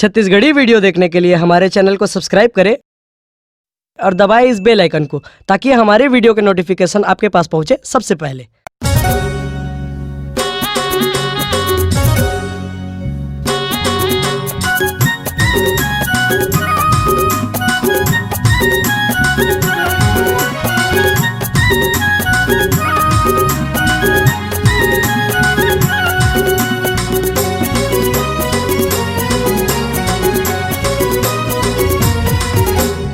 Chhattisgarhi video देखने के लिए हमारे चैनल को सब्सक्राइब करें और दबाएं इस बेल आइकन को ताकि हमारे वीडियो के नोटिफिकेशन आपके पास पहुंचे सबसे पहले।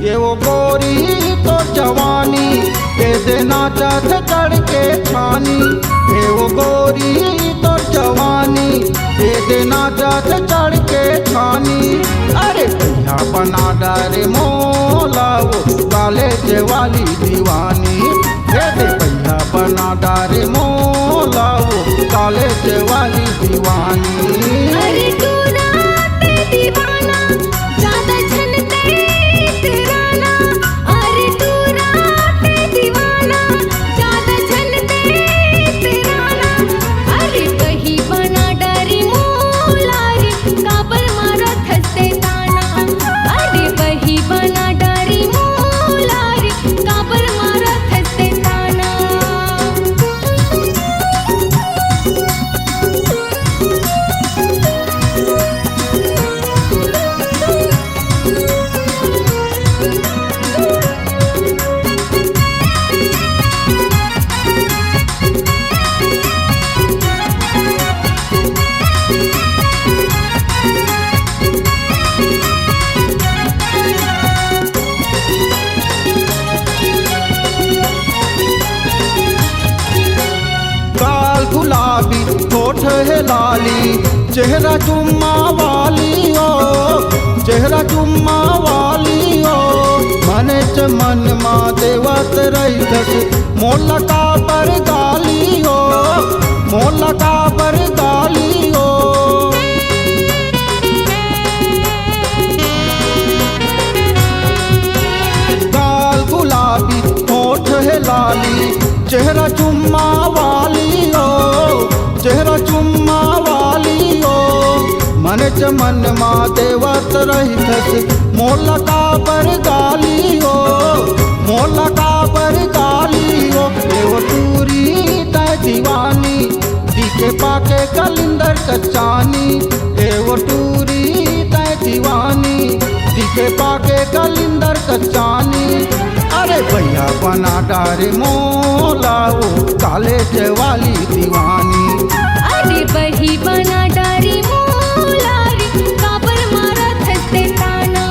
ये वो गोरी तो जवानी के देना चाहते चढ़ के छानी। ये वो गोरी तो जवानी के देना चाहते चढ़ के छानी। अरे भैया बना डारे मोला वो कॉलेज वाली दीवानी। हे दे भैया बना डारे मोला वो कॉलेज वाली दीवानी। अरे तू रात दीवाना ज्यादा छनते तेराना। अरे तू रात दीवाना ज्यादा छनते तेराना। अरे कहीं बना डरी मोला रे काबर मारा थसे ताना। अरे कहीं बना डरी मोला रे काबर मारा थसे ताना। गाल गुलाबी होठ है लाली चेहरा चुम्मा वाली ओ। चेहरा चुम्मा वाली ओ मने च मन मा देवत रही थस मोला का पर गाली ओ। मोला का पर गाली ओ। गाल गुलाबी होठ है लाली चेहरा चुम्मा वाली ओ। चेहरा चुम्मा वाली ओ मन च मन मा देवत रही थस मोला का पर गाली ओ। मोला का पर गाली ओ। एवो टूरी तय दीवानी दिखे पाके कलिंदर कचानी। एवो टूरी तय दीवानी दिखे पाके कलिंदर कचानी। अरे भैया बना डारे मोला वो कॉलेज वाली दीवानी। अरे बही बना डारी मोला रे काबर मारा थसे ताना।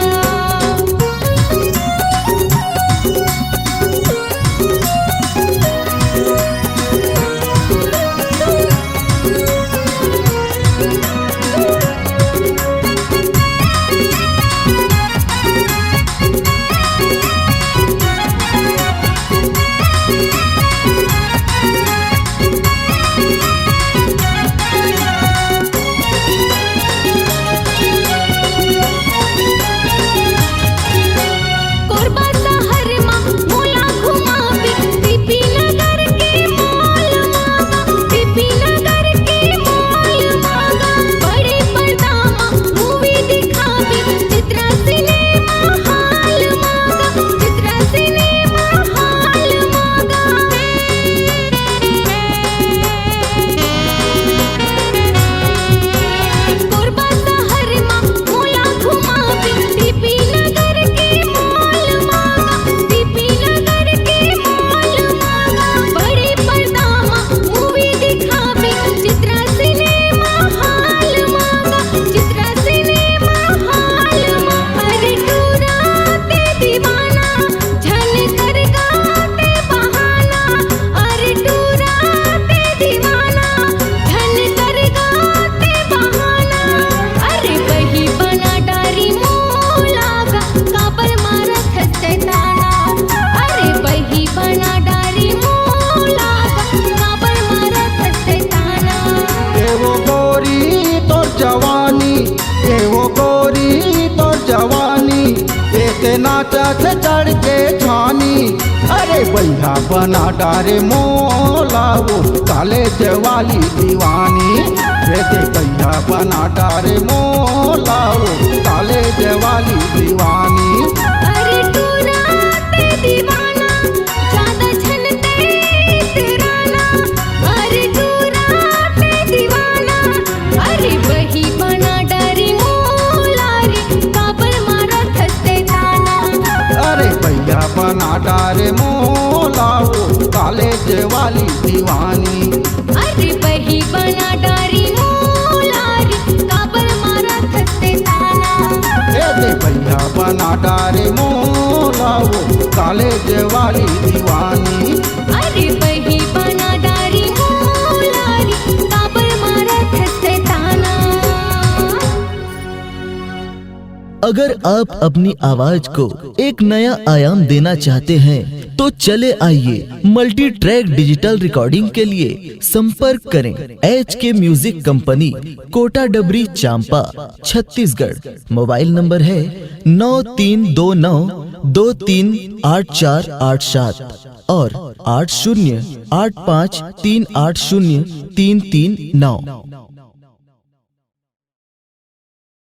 कोरबा शहर मा मोला घुमावी पीपी नगर के मॉल मागा। पीपी नगर के मॉल मागा बड़े पर्दा मा मूवी दिखावी चित्रा सिनेमा हॉल मागा। चित्रा सिनेमा हॉल मागा। कोरबा शहर मा मोला घुमावी पीपी नगर के मॉल मागा। पीपी नगर के मॉल मागा बड़े पर्दा मा मूवी दिखावी चित्रा सिनेमा हॉल मागा। चित्रा सिनेमा हॉल मा। अरे तू रात दीवाना झन कर गाते बहाना। अरे तू रात दीवाना झन कर गाते बहाना। अरे वही बना डारी मोला गा काबर मारा थसे ताना। अरे वही बना डारी मोला गा काबर मारा थसे ताना। एवो गोरी तो जवानी। एवो गोरी तो जवानी एक नाचत चढ़ के छानी। अरे भैया बना डारे मोला वो कॉलेज वाली दीवानी। रे भैया बना डारे मोला वो वाली दीवानी। अरे बही बना डारी मोलारी काबर मारा थते ताना। ए दे भैया बना डारे मोला वो कॉलेज वाली दीवानी। अरे बही बना डारी मोलारी काबर मारा थते ताना। अगर आप अपनी आवाज को एक नया आयाम देना चाहते हैं तो चले आइए मल्टी ट्रैक डिजिटल रिकॉर्डिंग के लिए संपर्क करें HK म्यूजिक कंपनी, कोटा डबरी, चांपा, छत्तीसगढ़। मोबाइल नंबर है 9329238487 और 8085380339।